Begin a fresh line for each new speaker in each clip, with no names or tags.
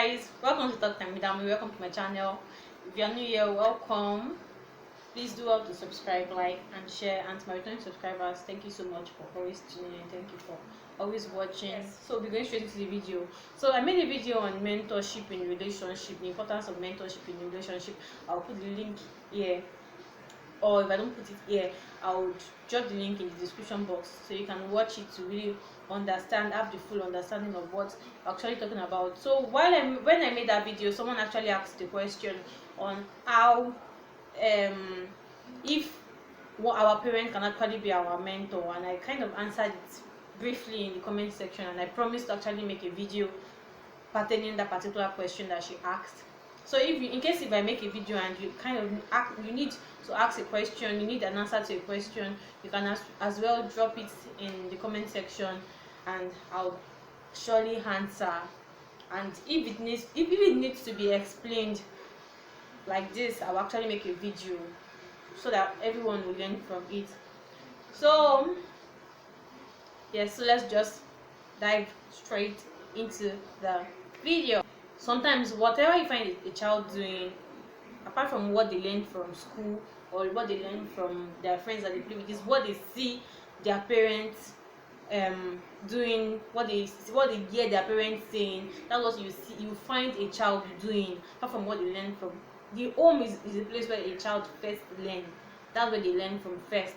guys, welcome to Talk Time with Dammy. Welcome to my channel. If you are new here, welcome. Please do help to subscribe, like and share. And to my returning subscribers, thank you so much for always tuning in. Thank you for always watching. So we're going straight into the video. So I made a video on mentorship in relationship, the importance of mentorship in relationship. I'll put the link here, or if I don't put it here, I would drop the link in the description box so you can watch it to really understand, have the full understanding of what I'm actually talking about. So when I made that video, someone actually asked the question on how if our parent can actually be our mentor, and I kind of answered it briefly in the comment section, and I promised to actually make a video pertaining that particular question that she asked. So in case I make a video and you kind of you need to ask a question, you need an answer to a question, you can as well drop it in the comment section and I'll surely answer. And if it needs to be explained like this, I'll actually make a video so that everyone will learn from it. So yes, so let's just dive straight into the video. Sometimes whatever you find a child doing, apart from what they learn from school or what they learn from their friends that they play with, is what they see their parents doing, what they hear their parents saying. That's what you find a child doing, apart from what they learn from the home. Is a place where a child first learn. That's where they learn from first.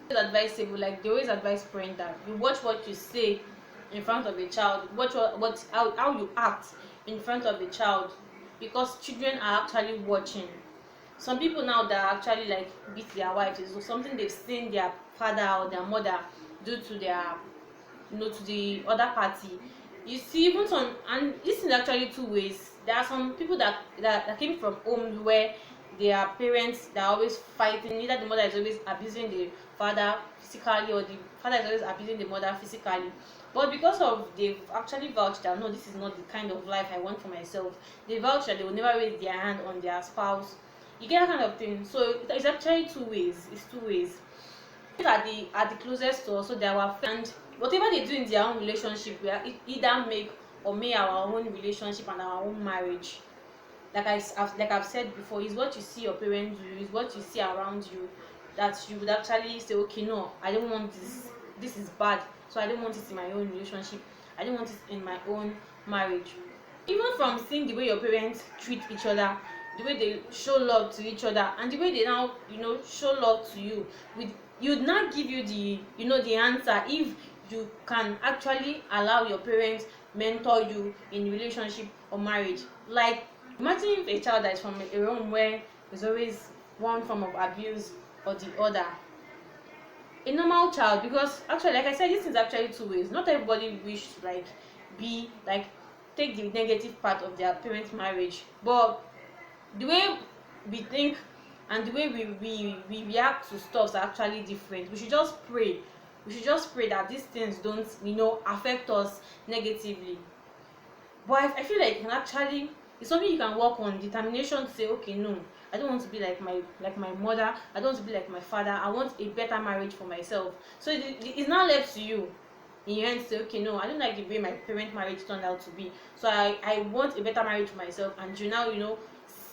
It's advisable, like they always advise parents, that you watch what you say in front of a child, watch how you act in front of the child, because children are actually watching. Some people now that actually like beat their wives is something they've seen their father or their mother do to their to the other party. You see, even some, and this is actually two ways. There are some people that came from homes where their parents, they're always fighting. Either the mother is always abusing the father physically, or the father is always abusing the mother physically. But because of they've actually vouched that no, this is not the kind of life I want for myself, they vouch that they will never raise their hand on their spouse. You get that kind of thing. So it's actually two ways. It's two ways. At the closest to us, so they are our friend. Whatever they do in their own relationship, we either make or may our own relationship and our own marriage. Like I've said before, is what you see your parents do, is what you see around you, that you would actually say, okay, no, I don't want this. This is bad, so I don't want it in my own relationship. I don't want it in my own marriage. Even from seeing the way your parents treat each other, the way they show love to each other, and the way they now show love to you, would not give you the answer if you can actually allow your parents mentor you in relationship or marriage. Like, imagine if a child that is from a home where there's always one form of abuse or the other. A normal child, because actually, like I said, this is actually two ways. Not everybody wish to take the negative part of their parents' marriage, but the way we think and the way we react to stuff are actually different. We should just pray. We should just pray that these things don't affect us negatively. But I feel like it's something you can work on. Determination to say, okay, no, I don't want to be like my mother. I don't want to be like my father. I want a better marriage for myself. So it's not left to you in your hands to say, okay, no, I don't like the way my parent marriage turned out to be. So I want a better marriage for myself. And you now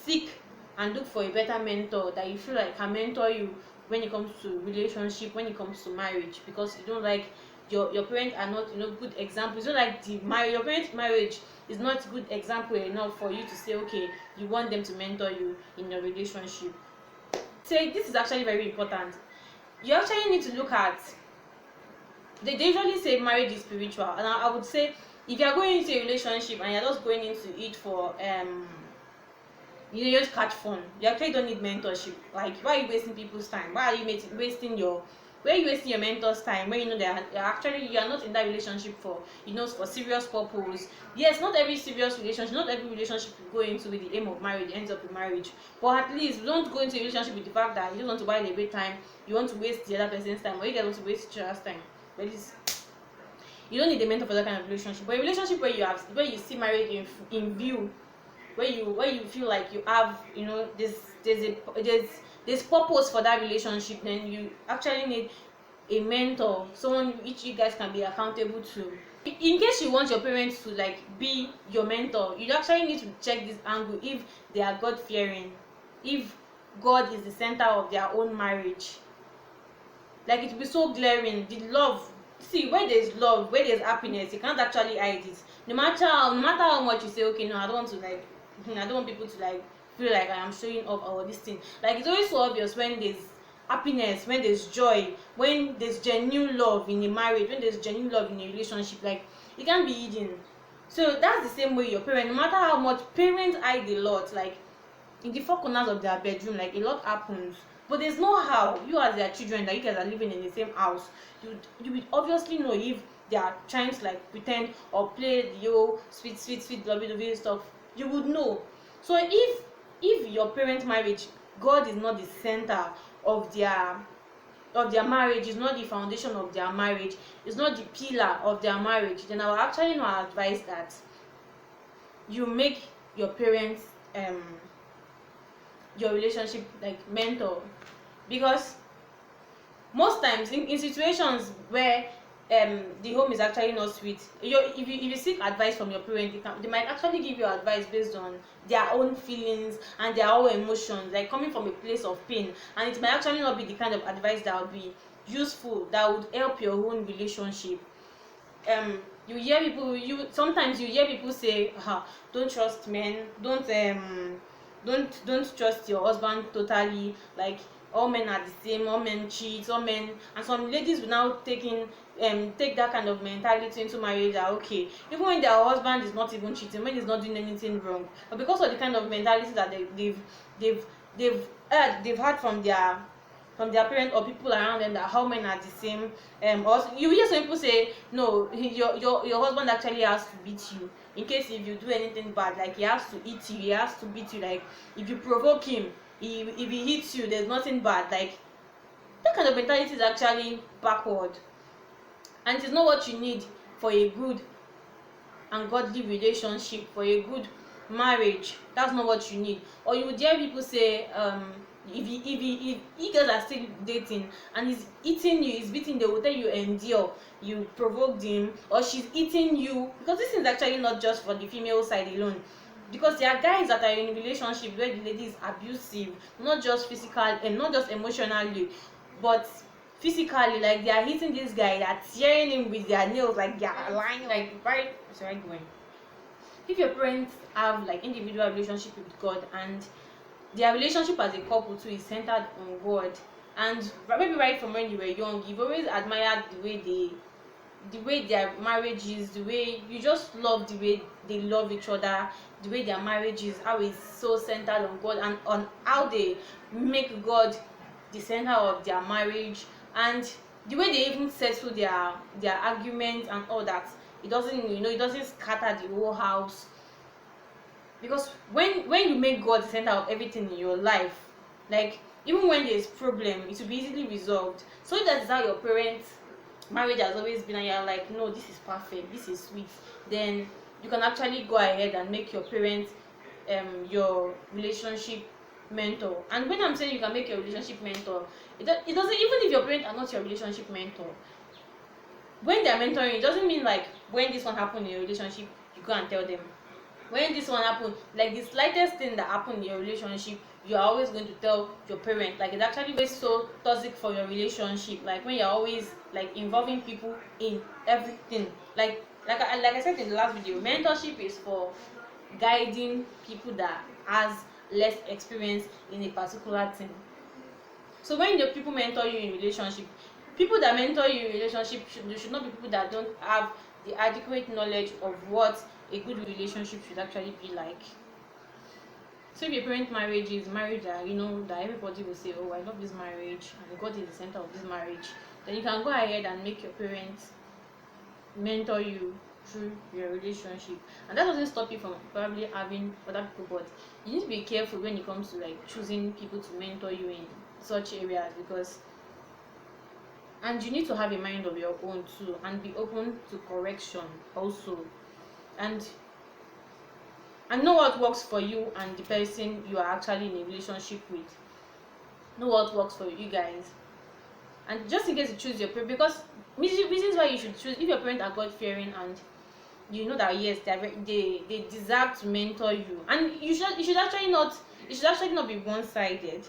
seek and look for a better mentor that you feel like can mentor you when it comes to relationship, when it comes to marriage, because you don't like your parents are not good examples. You don't like your parents' marriage is not good example enough for you to say, okay, you want them to mentor you in your relationship. Say this is actually very important. You actually need to look at, they usually say marriage is spiritual, and I would say if you are going into a relationship and you're just going into it for you just catch fun, you actually don't need mentorship. Like, why are you wasting people's time? Why are you wasting your mentor's time when you know that you are not in that relationship for for serious purpose? Yes, not every serious relationship, not every relationship you go into with the aim of marriage ends up in marriage. But at least don't go into a relationship with the fact that you don't want to while away time, you want to waste the other person's time, or you guys want to waste each other's time. But you don't need a mentor for that kind of relationship. But a relationship where you see marriage in view, where you feel like you have there's purpose for that relationship, then you actually need a mentor, someone which you guys can be accountable to In case you want your parents to like be your mentor, you actually need to check this angle, if they are God fearing, if God is the center of their own marriage. Like, it will be so glaring. The love, see, where there's love, where there's happiness, you can't actually hide it. No matter how much you say, okay, no, I don't want to like I don't want people to like feel like I am showing off or this thing. Like, it's always so obvious when there's happiness, when there's joy, when there's genuine love in a marriage, when there's genuine love in a relationship. Like, it can't be hidden. So that's the same way your parents, no matter how much parents hide a lot, like in the four corners of their bedroom, like a lot happens, but there's no how you as their children, that you guys are living in the same house, you would obviously know if they are trying to like pretend or play the whole sweet lovey stuff. You would know. So if your parents marriage, God is not the center of their marriage, is not the foundation of their marriage, is not the pillar of their marriage, then I will actually not advise that you make your parents your relationship like mentor. Because most times in situations where the home is actually not sweet, if you seek advice from your parent, they might actually give you advice based on their own feelings and their own emotions, like coming from a place of pain, and it might actually not be the kind of advice that would be useful, that would help your own relationship. Sometimes you hear people say, don't trust men, don't trust your husband totally, like all men are the same, all men cheat, all men. And some ladies will now take that kind of mentality into marriage, that okay, even when their husband is not even cheating, when he's not doing anything wrong, but because of the kind of mentality that they've had from their parents or people around them, that how men are the same. Also, you hear some people say, no, your husband actually has to beat you in case if you do anything bad, like he has to eat you, he has to beat you, like if you provoke him, if he hits you, there's nothing bad. Like, that kind of mentality is actually backward, and it is not what you need for a good and godly relationship, for a good marriage. That's not what you need. Or you would hear people say, if you guys are still dating and he's eating you, he's beating, they will tell you endure, you provoked him, or she's eating you. Because this is actually not just for the female side alone, because there are guys that are in a relationship where the lady is abusive, not just physical and not just emotionally, but physically. Like, they are hitting this guy, they are tearing him with their nails, like they are lying, like right. Sorry, going. If your parents have like individual relationship with God, and their relationship as a couple too is centered on God, and maybe right from when you were young, you've always admired the way their marriage is, the way you just love the way they love each other, the way their marriage is, how it's so centered on God, and on how they make God the center of their marriage, and the way they even settle their arguments and all that. It doesn't scatter the whole house. Because when you make God the center of everything in your life, like even when there's problem, it will be easily resolved. So that is how your parents marriage has always been, and you're like, no, this is perfect, this is sweet, then you can actually go ahead and make your parents your relationship mentor. And when I'm saying you can make your relationship mentor, it doesn't, even if your parents are not your relationship mentor, when they're mentoring, it doesn't mean like when this one happened in your relationship, you go and tell them. When this one happen, like the slightest thing that happened in your relationship, you are always going to tell your parent. Like, it's actually very so toxic for your relationship, like when you're always like involving people in everything. Like I said in the last video, mentorship is for guiding people that has less experience in a particular thing. So when the people mentor you in relationship, people that mentor you in relationship should not be people that don't have the adequate knowledge of what a good relationship should actually be like. So if your parent marriage is marriage that that everybody will say, oh, I love this marriage and God is the center of this marriage, then you can go ahead and make your parents mentor you through your relationship. And that doesn't stop you from probably having other people, but you need to be careful when it comes to like choosing people to mentor you in such areas, and you need to have a mind of your own too, and be open to correction also, and know what works for you and the person you are actually in a relationship with. Know what works for you guys. And just in case you choose your parent, because reasons why you should choose, if your parents are God fearing and you know that yes, they deserve to mentor you, and you should actually not, it should actually not be one-sided.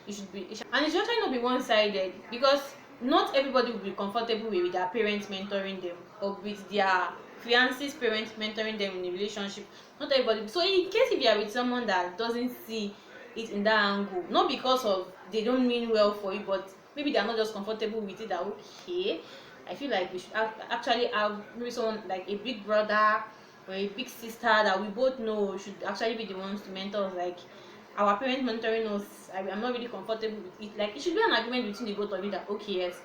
And it should actually not be one-sided, because not everybody will be comfortable with their parents mentoring them, or with their fiance's parents mentoring them in a relationship. Not everybody. So in case if you are with someone that doesn't see it in that angle, not because of they don't mean well for you, but maybe they are not just comfortable with it, that okay, I feel like we should actually have maybe someone like a big brother or a big sister that we both know should actually be the ones to mentor us. Like our parents mentoring us, I'm not really comfortable with it. Like it should be an agreement between the both of you that okay, yes,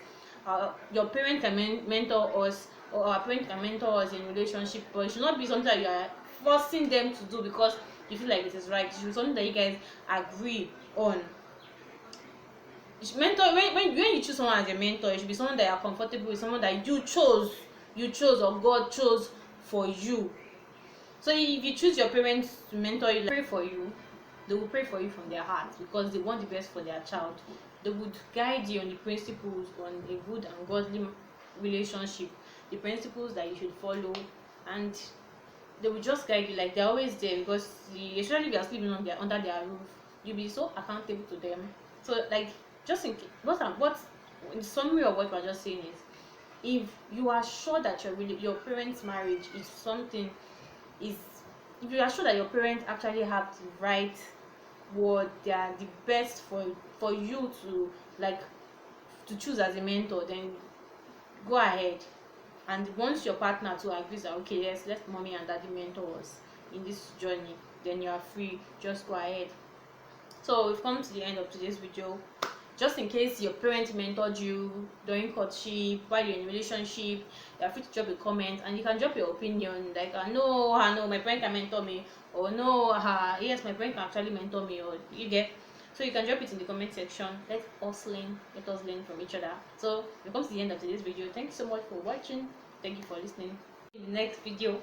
your parent can mentor us, or our parent can mentor us in relationship, but it should not be something that you are forcing them to do because you feel like it is right. It should be something that you guys agree on. Mentor, when you choose someone as a mentor, it should be someone that you are comfortable with, someone that you chose or God chose for you. So if you choose your parents to mentor you, like, pray for you, they will pray for you from their heart because they want the best for their child. They would guide you on the principles on a good and godly relationship, the principles that you should follow, and they will just guide you. Like they're always there, because especially if you are sleeping under their roof, you'll be so accountable to them. So like, just in case, what in summary of what we're just saying is, if you are sure that your parents' marriage is something, is if you are sure that your parents actually have the right word, they are the best for you to like to choose as a mentor, then go ahead. And once your partner too agrees that okay, yes, let mommy and daddy mentor us in this journey, then you are free, just go ahead. So we've come to the end of today's video. Just in case your parents mentored you during courtship, while you're in a relationship, you're free to drop a comment, and you can drop your opinion like no, my parent can mentor me, or no, yes, my parent can actually mentor me, or you get. So you can drop it in the comment section. Let us learn from each other. So we come to the end of today's video. Thank you so much for watching. Thank you for listening. In the next video,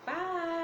bye.